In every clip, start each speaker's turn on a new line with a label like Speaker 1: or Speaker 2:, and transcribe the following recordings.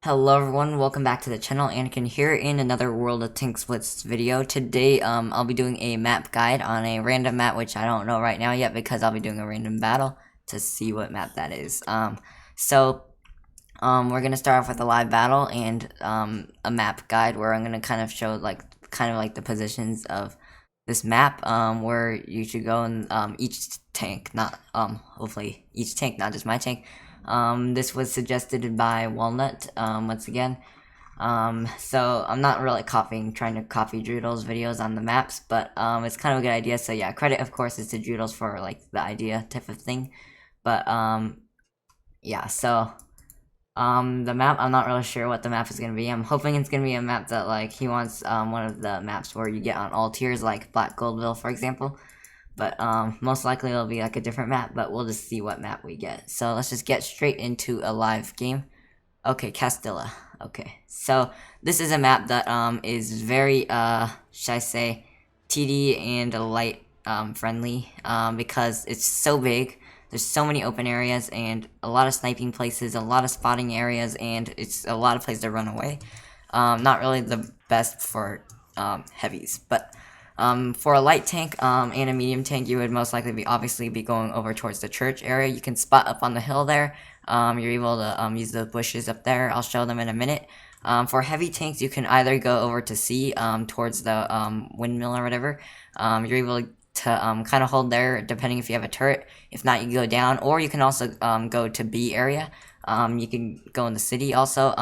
Speaker 1: Hello everyone, welcome back to the channel. Anakin here in another World of Tanks Blitz video. Today, I'll be doing a map guide on a random map, which I don't know right now yet because I'll be doing a random battle to see what map that is. We're gonna start off with a live battle and a map guide where I'm gonna kind of show like the positions of this map, where you should go in each tank, not hopefully each tank, not just my tank. This was suggested by Walnut, once again. So I'm not really trying to copy Droodle's videos on the maps, but, it's kind of a good idea. So yeah, credit, of course, is to Droodle's for, like, the idea type of thing. But, yeah, so, the map, I'm not really sure what the map is gonna be. I'm hoping it's gonna be a map that, like, he wants, one of the maps where you get on all tiers, like Black Goldville, for example. But most likely it'll be like a different map, but we'll just see what map we get. So let's just get straight into a live game. Okay, Castilla. Okay, so this is a map that is very should I say TD and light friendly, because it's so big. There's so many open areas and a lot of sniping places, a lot of spotting areas, and it's a lot of places to run away. Not really the best for heavies, but for a light tank and a medium tank, you would most likely be going over towards the church area. You can spot up on the hill there. You're able to use the bushes up there. I'll show them in a minute. For heavy tanks, you can either go over to C, towards the windmill or whatever. You're able to kind of hold there, depending if you have a turret. If not, you can go down, or you can also go to B area. You can go in the city also.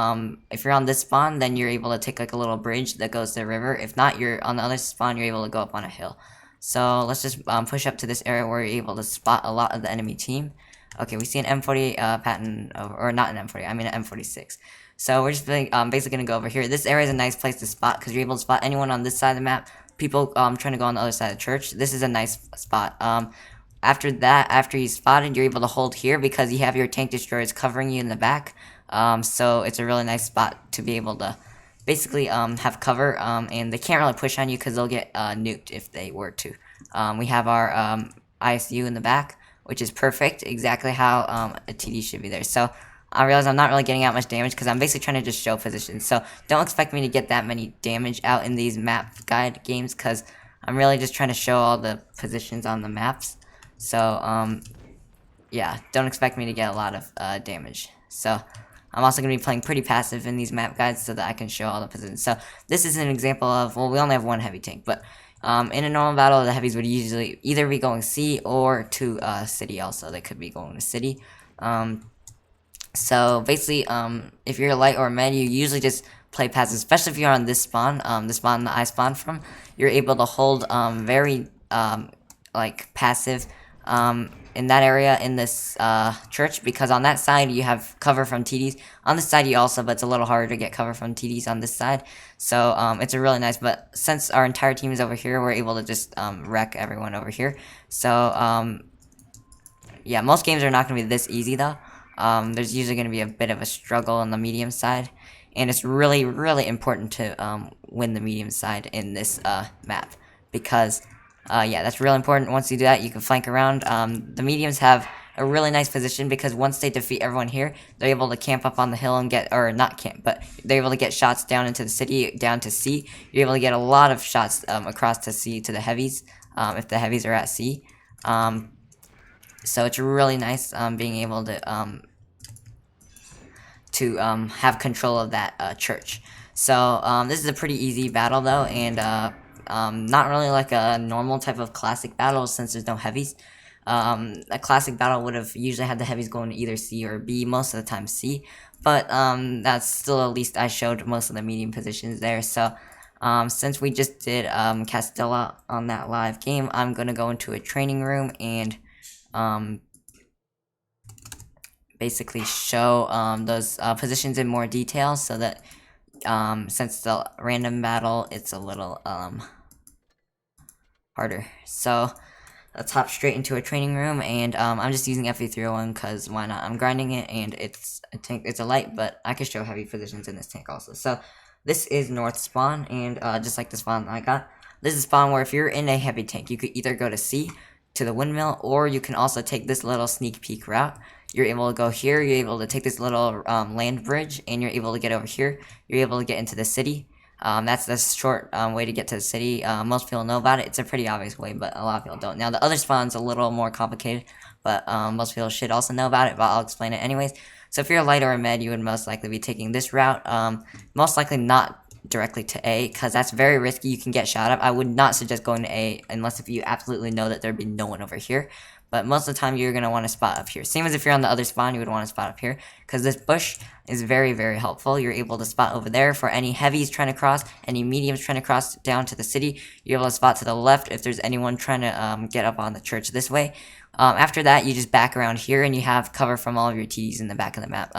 Speaker 1: If you're on this spawn, then you're able to take like a little bridge that goes to the river. If not, you're on the other spawn, you're able to go up on a hill. So let's just push up to this area where you're able to spot a lot of the enemy team. Okay, we see an M40 pattern, or not an M40, I mean an M46. So we're just basically going to go over here. This area is a nice place to spot because you're able to spot anyone on this side of the map. People trying to go on the other side of the church. This is a nice spot. After that, after you spotted, you're able to hold here because you have your tank destroyers covering you in the back. So it's a really nice spot to be able to basically have cover, and they can't really push on you because they'll get nuked if they were to. We have our ISU in the back, which is perfect, exactly how a TD should be there. So I realize I'm not really getting out much damage because I'm basically trying to just show positions. So don't expect me to get that many damage out in these map guide games because I'm really just trying to show all the positions on the maps. So, yeah, don't expect me to get a lot of damage. So, I'm also going to be playing pretty passive in these map guides so that I can show all the positions. So, this is an example of, well, we only have one heavy tank, but in a normal battle, the heavies would usually either be going C or to city also. They could be going to city. So, basically, if you're light or med, you usually just play passive, especially if you're on this spawn, the spawn that I spawned from. You're able to hold very, like, passive in that area in this church, because on that side you have cover from TDs. On this side you also, but it's a little harder to get cover from TDs on this side. So it's a really nice, but since our entire team is over here, we're able to just wreck everyone over here. So yeah, most games are not going to be this easy though. There's usually going to be a bit of a struggle on the medium side, and it's really, really important to win the medium side in this map, because yeah, that's really important. Once you do that, you can flank around. The mediums have a really nice position because once they defeat everyone here, they're able to camp up on the hill and get, or not camp, but they're able to get shots down into the city, down to C. You're able to get a lot of shots across to C to the heavies, if the heavies are at C. So it's really nice being able to have control of that church. So this is a pretty easy battle though, and not really like a normal type of classic battle since there's no heavies. A classic battle would have usually had the heavies going to either C or B, most of the time C, but that's still, at least I showed most of the medium positions there. So since we just did Castilla on that live game, I'm going to go into a training room and basically show those positions in more detail, so that since the random battle, it's a little harder. So let's hop straight into a training room, and I'm just using FE301 because why not? I'm grinding it, and it's a tank. It's a light, but I can show heavy positions in this tank also. So this is north spawn, and just like the spawn I got, this is spawn where if you're in a heavy tank, you could either go to C to the windmill, or you can also take this little sneak peek route. you're able to go here. You're able to take this little land bridge, and you're able to get over here. You're able to get into the city. That's the short way to get to the city. Most people know about it. It's a pretty obvious way, but a lot of people don't. Now, the other spawn's a little more complicated, but most people should also know about it, but I'll explain it anyways. So if you're a light or a med, you would most likely be taking this route. Most likely not directly to A, because that's very risky. You can get shot up. I would not suggest going to A unless if you absolutely know that there'd be no one over here. But most of the time, you're going to want to spot up here. Same as if you're on the other spawn, you would want to spot up here, because this bush is very, very helpful. You're able to spot over there for any heavies trying to cross, any mediums trying to cross down to the city. You're able to spot to the left if there's anyone trying to get up on the church this way. After that, you just back around here, and you have cover from all of your TDs in the back of the map,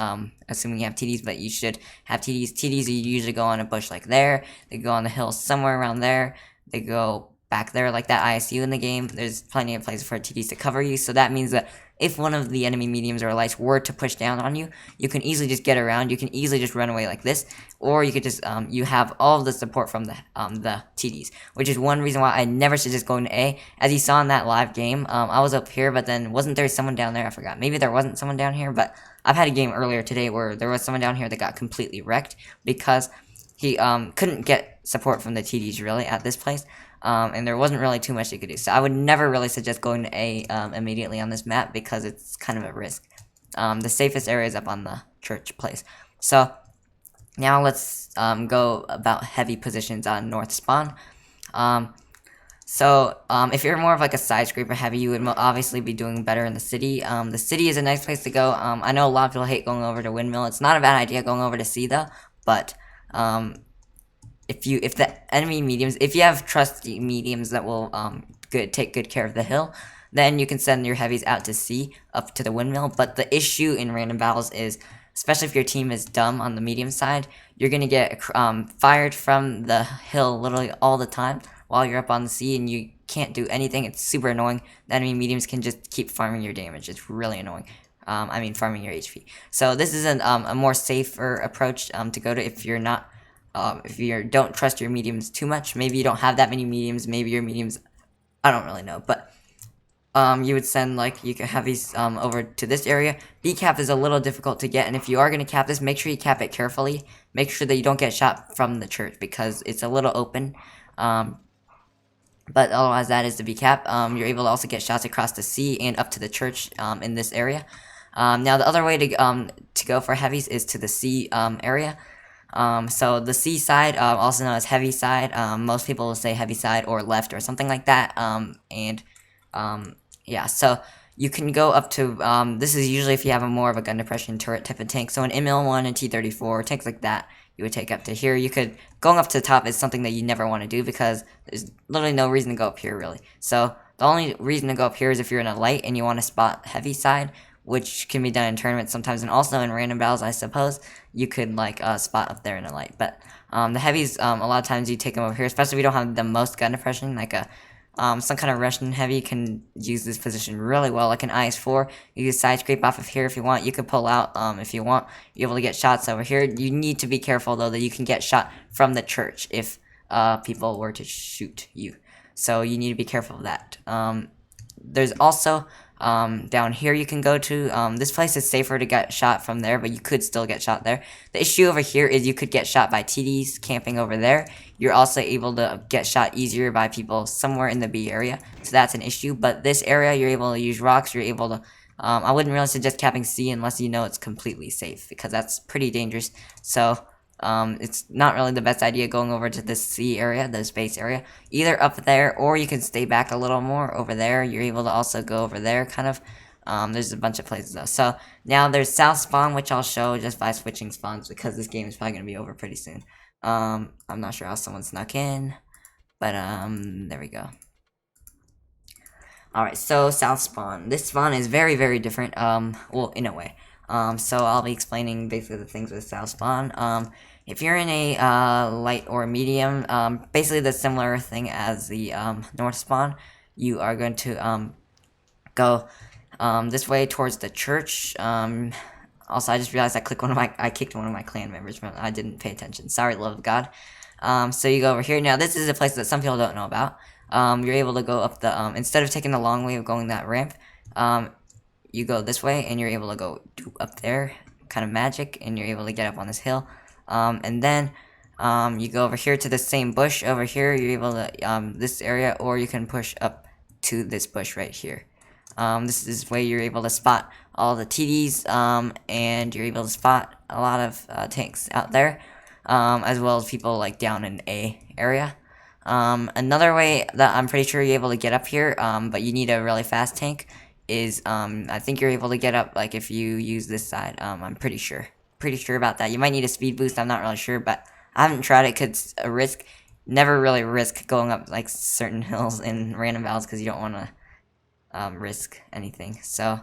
Speaker 1: assuming you have TDs, but you should have TDs. TDs, you usually go on a bush like there. They go on the hill somewhere around there. They go back there like that ISU in the game. There's plenty of places for TDs to cover you, so that means that if one of the enemy mediums or lights were to push down on you, you can easily just get around. You can easily just run away like this, or you could just you have all of the support from the TDs, which is one reason why I never suggest going to A. As you saw in that live game, I was up here, but then wasn't there someone down there? I forgot. Maybe there wasn't someone down here, but I've had a game earlier today where there was someone down here that got completely wrecked because he couldn't get support from the TDs really at this place. And there wasn't really too much you could do. So I would never really suggest going to A immediately on this map because it's kind of a risk. The safest area is up on the church place. So now let's go about heavy positions on north spawn. If you're more of like a side scraper heavy, you would obviously be doing better in the city. The city is a nice place to go. I know a lot of people hate going over to windmill. It's not a bad idea going over to C though, but if the enemy mediums, if you have trusty mediums that will take good care of the hill, then you can send your heavies out to C, up to the windmill. But the issue in random battles is, especially if your team is dumb on the medium side, you're gonna get fired from the hill literally all the time while you're up on the C, and you can't do anything. It's super annoying. The enemy mediums can just keep farming your damage. It's really annoying. Farming your HP. So this is a more safer approach to go to if you're not. If you don't trust your mediums too much, maybe you don't have that many mediums, maybe your mediums, I don't really know, but you would send, like, you can have these over to this area. B cap is a little difficult to get, and if you are going to cap this, make sure you cap it carefully. Make sure that you don't get shot from the church, because it's a little open. But otherwise, that is the B cap. You're able to also get shots across the C and up to the church in this area. Now, the other way to go for heavies is to the C area. So the C side, also known as heavy side, most people will say heavy side or left or something like that, yeah, so you can go up to, this is usually if you have more of a gun depression turret type of tank, so an ML1 and T-34, tanks like that, you would take up to here. Going up to the top is something that you never want to do because there's literally no reason to go up here, really. So the only reason to go up here is if you're in a light and you want to spot heavy side, which can be done in tournaments sometimes, and also in random battles, I suppose. You could, like, spot up there in a light. But the heavies, a lot of times you take them over here, especially if you don't have the most gun depression, like some kind of Russian heavy can use this position really well, like an IS-4. You can side scrape off of here if you want. You could pull out if you want. You're able to get shots over here. You need to be careful, though, that you can get shot from the church if people were to shoot you. So you need to be careful of that. There's also... down here you can go to, this place is safer to get shot from there, but you could still get shot there. The issue over here is you could get shot by TDs camping over there. You're also able to get shot easier by people somewhere in the B area, so that's an issue. But this area, you're able to use rocks, you're able to, I wouldn't really suggest capping C unless you know it's completely safe, because that's pretty dangerous. So, it's not really the best idea going over to this C area, the space area. Either up there, or you can stay back a little more over there. You're able to also go over there, kind of. There's a bunch of places, though. So, now there's south spawn, which I'll show just by switching spawns, because this game is probably going to be over pretty soon. I'm not sure how someone snuck in, but, there we go. Alright, so south spawn. This spawn is very, very different, well, in a way. So I'll be explaining basically the things with south spawn. If you're in a light or medium, basically the similar thing as the north spawn, you are going to go this way towards the church. Also, I just realized I kicked one of my clan members, but I didn't pay attention. Sorry, love of God. So you go over here. Now, this is a place that some people don't know about. You're able to go up the instead of taking the long way of going that ramp, you go this way, and you're able to go up there, kind of magic, and you're able to get up on this hill. And then you go over here to the same bush over here. You're able to this area, or you can push up to this bush right here. This is where you're able to spot all the TDs, and you're able to spot a lot of tanks out there, as well as people like down in A area. Another way that I'm pretty sure you're able to get up here, but you need a really fast tank, is I think you're able to get up like if you use this side. I'm pretty sure about that. You might need a speed boost. I'm not really sure, but I haven't tried it because it's a risk. Never really risk going up like certain hills in random battles because you don't want to risk anything. So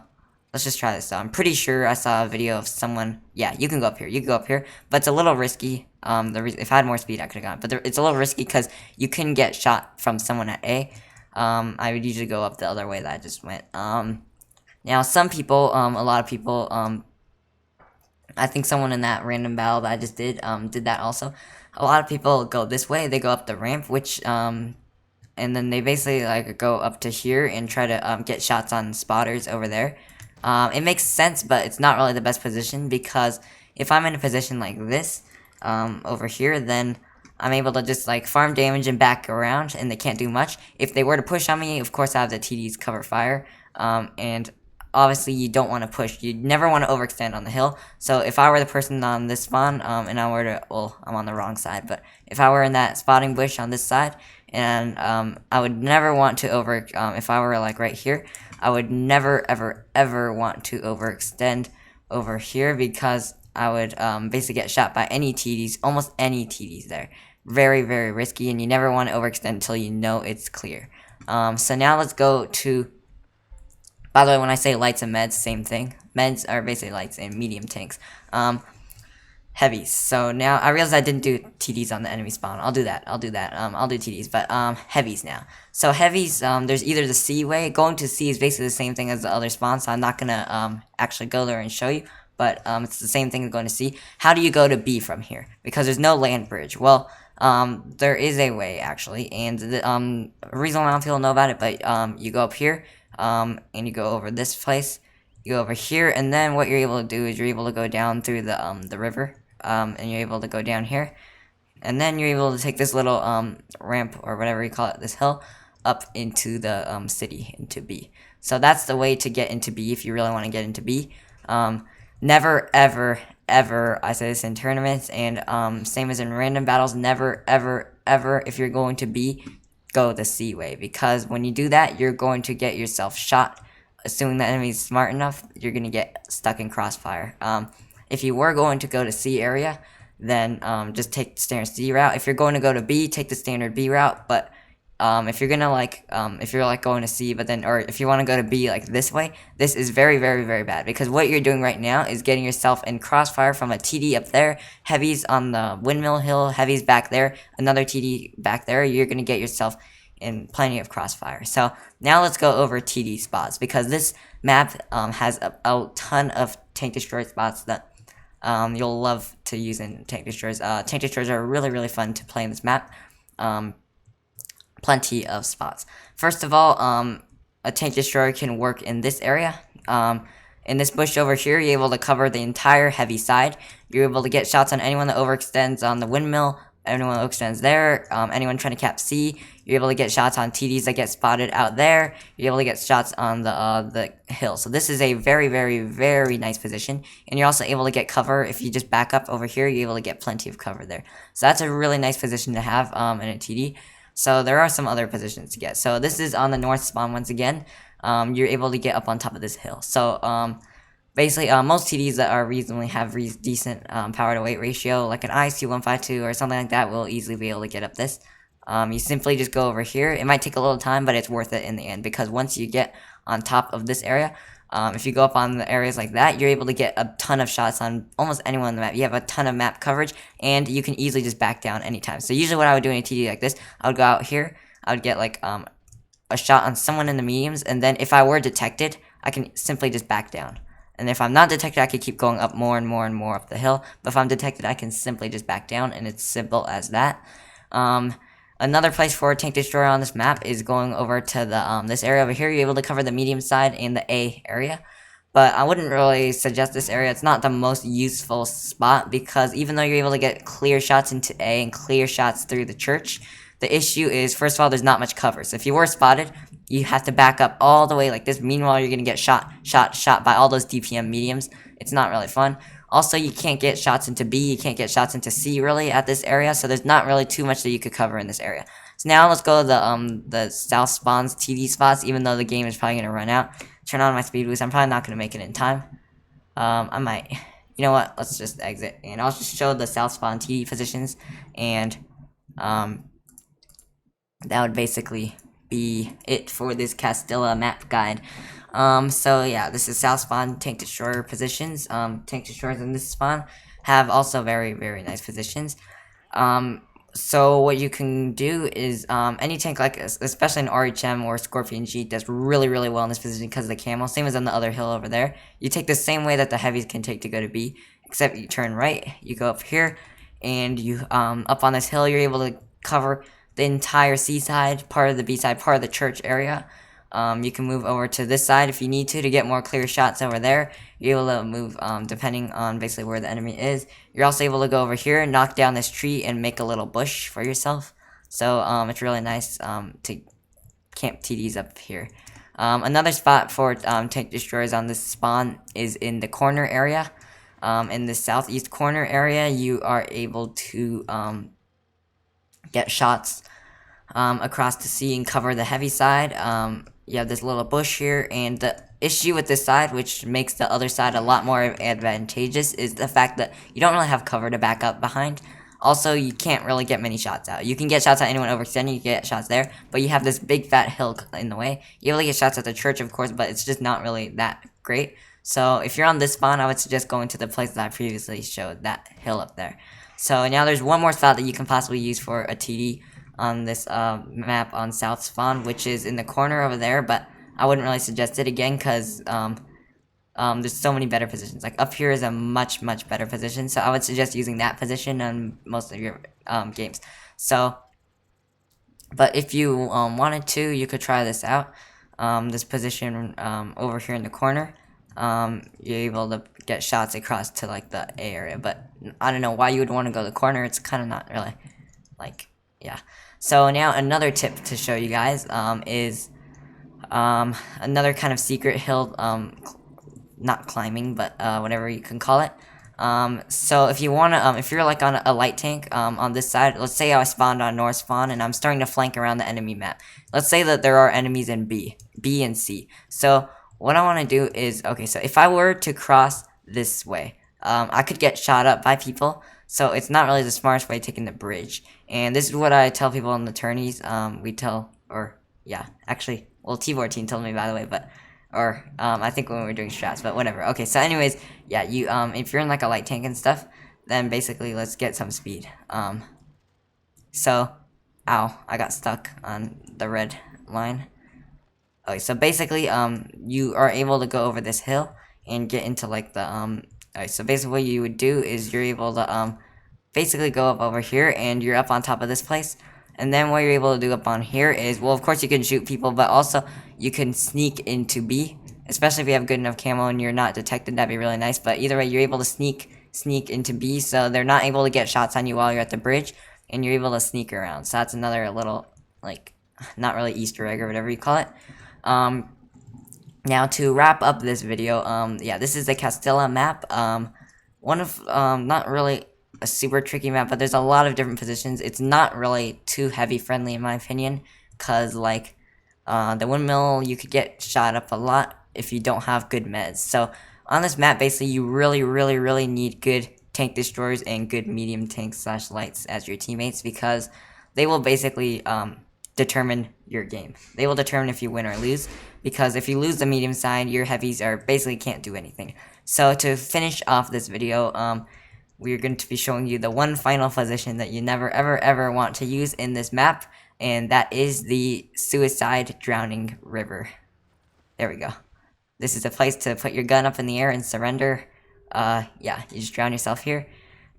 Speaker 1: let's just try this out. I'm pretty sure I saw a video of someone. Yeah, you can go up here. You can go up here, but it's a little risky. If I had more speed, I could have gone. But it's a little risky because you can get shot from someone at A. I would usually go up the other way that I just went. Now some people, a lot of people, I think someone in that random battle that I just did that also. A lot of people go this way. They go up the ramp, which and then they basically like go up to here and try to get shots on spotters over there. It makes sense, but it's not really the best position, because if I'm in a position like this over here, then I'm able to just like farm damage and back around, and they can't do much. If they were to push on me, of course I have the TDs cover fire, and obviously you don't want to push. You never want to overextend on the hill. So if I were the person on this spawn, and I were to, well, I'm on the wrong side, but if I were in that spotting bush on this side, and I would never want to if I were like right here, I would never ever want to overextend over here, because I would basically get shot by any TDs, almost any TDs there. Very, very risky, and you never want to overextend until you know it's clear. So now let's go to, by the way, when I say lights and meds, same thing. Meds are basically lights and medium tanks. Heavies. So now I realized I didn't do TDs on the enemy spawn. I'll do that. I'll do TDs, but heavies now. So heavies, there's either the C way. Going to C is basically the same thing as the other spawn, so I'm not gonna actually go there and show you, but it's the same thing as going to C. How do you go to B from here? Because there's no land bridge. Well, there is a way actually, and the reason why I don't people know about it, but you go up here, and you go over this place. You go over here, and then what you're able to do is you're able to go down through the river. And you're able to go down here, and then you're able to take this little ramp, or whatever you call it, this hill, up into the city, into B. So that's the way to get into B if you really want to get into B. Never ever I say this in tournaments, and same as in random battles, never ever if you're going to B, go the C way, because when you do that, you're going to get yourself shot. Assuming the enemy's smart enough, you're gonna get stuck in crossfire. If you were going to go to C area, then just take the standard C route. If you're going to go to B, take the standard B route. But if you're gonna if you're like going to C, but then, or if you want to go to B like this way, this is very, very, very bad, because what you're doing right now is getting yourself in crossfire from a TD up there, heavies on the windmill hill, heavies back there, another TD back there. You're gonna get yourself in plenty of crossfire. So now let's go over TD spots, because this map has a ton of tank destroy spots that you'll love to use in tank destroyers. Tank destroyers are really, really fun to play in this map. Plenty of spots. First of all, a tank destroyer can work in this area. In this bush over here, you're able to cover the entire heavy side. You're able to get shots on anyone that overextends on the windmill, anyone that overextends there, anyone trying to cap C. You're able to get shots on TDs that get spotted out there. You're able to get shots on the hill. So this is a very, very, very nice position. And you're also able to get cover. If you just back up over here, you're able to get plenty of cover there. So that's a really nice position to have in a TD. So there are some other positions to get. So this is on the north spawn once again. You're able to get up on top of this hill. So basically, most TDs that are reasonably have decent power to weight ratio, like an IC-152 or something like that, will easily be able to get up this. You simply just go over here. It might take a little time, but it's worth it in the end, because once you get on top of this area, if you go up on the areas like that, you're able to get a ton of shots on almost anyone on the map. You have a ton of map coverage, and you can easily just back down anytime. So usually what I would do in a TD like this, I would go out here, I would get like a shot on someone in the mediums, and then if I were detected, I can simply just back down. And if I'm not detected, I can keep going up more and more and more up the hill. But if I'm detected, I can simply just back down, and it's simple as that. Another place for a tank destroyer on this map is going over to the this area over here. You're able to cover the medium side and the A area. but I wouldn't really suggest this area. It's not the most useful spot because even though you're able to get clear shots into A and clear shots through the church, the issue is, first of all, there's not much cover. So if you were spotted, you have to back up all the way like this. Meanwhile, you're going to get shot by all those DPM mediums. It's not really fun. Also, you can't get shots into B, you can't get shots into C really at this area, so there's not really too much that you could cover in this area. So now let's go to the south spawns TD spots, even though the game is probably going to run out. Turn on my speed boost. I'm probably not going to make it in time. I might. You know what? Let's just exit. And I'll just show the south spawn TD positions. And that would basically be it for this Castilla map guide. So yeah, this is south spawn tank destroyer positions. Tank destroyers in this spawn have also very, very nice positions. So what you can do is, any tank like this, especially an RHM or Scorpion G, does really, really well in this position because of the camo. Same as on the other hill over there. You take the same way that the heavies can take to go to B, except you turn right, you go up here, and you, up on this hill, you're able to cover the entire C side, part of the B side, part of the church area. You can move over to this side if you need to get more clear shots over there. You're able to move depending on basically where the enemy is. You're also able to go over here, knock down this tree, and make a little bush for yourself. So it's really nice to camp TDs up here. Another spot for tank destroyers on this spawn is in the corner area. In the southeast corner area, you are able to get shots across the sea and cover the heavy side. You have this little bush here, and the issue with this side, which makes the other side a lot more advantageous, is the fact that you don't really have cover to back up behind. Also, you can't really get many shots out. You can get shots at anyone overextending, you can get shots there, but you have this big fat hill in the way. You're able to get shots at the church, of course, but it's just not really that great. So if you're on this spawn, I would suggest going to the place that I previously showed, that hill up there. So now there's one more spot that you can possibly use for a TD on this map on south spawn, which is in the corner over there, but I wouldn't really suggest it again because there's so many better positions. Like up here is a much better position, so I would suggest using that position on most of your games. So, but if you wanted to, you could try this out. This position over here in the corner, you're able to get shots across to like the A area, but I don't know why you would want to go to the corner. It's kind of not really like, yeah. So now another tip to show you guys is another kind of secret hill, not climbing, but whatever you can call it. So if you wanna, if you're like on a light tank on this side, let's say I spawned on north spawn and I'm starting to flank around the enemy map. Let's say that there are enemies in B and C. So what I want to do is, okay, so if I were to cross this way, I could get shot up by people. So it's not really the smartest way taking the bridge. And this is what I tell people in the tourneys. Actually, well, T-Board team told me, by the way, but, I think when we were doing strats, but whatever. Okay, so anyways, yeah, you, if you're in like a light tank and stuff, then basically let's get some speed. So, ow, I got stuck on the red line. Okay, so basically, you are able to go over this hill and get into like the, alright, so basically what you would do is you're able to, basically go up over here and you're up on top of this place. And then what you're able to do up on here is, well, of course you can shoot people, but also you can sneak into B, especially if you have good enough camo and you're not detected. That'd be really nice. But either way, you're able to sneak into B, so they're not able to get shots on you while you're at the bridge, and you're able to sneak around. So that's another little, like, not really Easter egg or whatever you call it. Now to wrap up this video, yeah, this is the Castilla map. One of, not really a super tricky map, but there's a lot of different positions. It's not really too heavy friendly in my opinion, cause like the windmill, you could get shot up a lot if you don't have good meds. So on this map, basically you really need good tank destroyers and good medium tanks / lights as your teammates, because they will basically determine your game. They will determine if you win or lose, because if you lose the medium side, your heavies are basically can't do anything. So to finish off this video, we're going to be showing you the one final position that you never ever want to use in this map, and that is the suicide drowning river. There we go. This is a place to put your gun up in the air and surrender. Yeah, you just drown yourself here.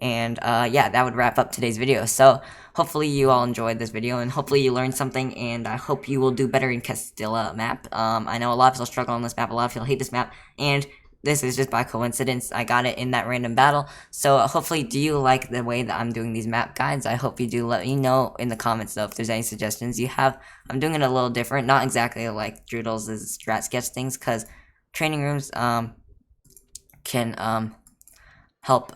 Speaker 1: And yeah, that would wrap up today's video. So hopefully you all enjoyed this video, and hopefully you learned something, and I hope you will do better in Castilla map. I know a lot of people struggle on this map, a lot of people hate this map, and this is just by coincidence. I got it in that random battle. So hopefully, do you like the way that I'm doing these map guides? I hope you do. Let me know in the comments though if there's any suggestions you have. I'm doing it a little different, not exactly like Droodle's strat sketch things, because training rooms can help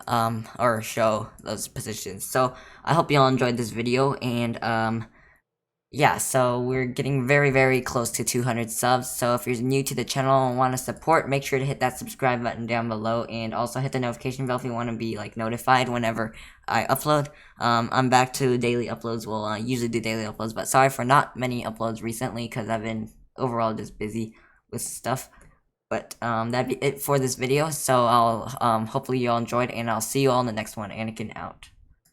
Speaker 1: or show those positions. So I hope you all enjoyed this video, and yeah, so we're getting very, very close to 200 subs. So if you're new to the channel and want to support, make sure to hit that subscribe button down below, and also hit the notification bell if you want to be like notified whenever I upload. I'm back to daily uploads. Well, I usually do daily uploads, but sorry for not many uploads recently because I've been overall just busy with stuff. But that'd be it for this video. So I'll hopefully you all enjoyed, and I'll see you all in the next one. Anakin out.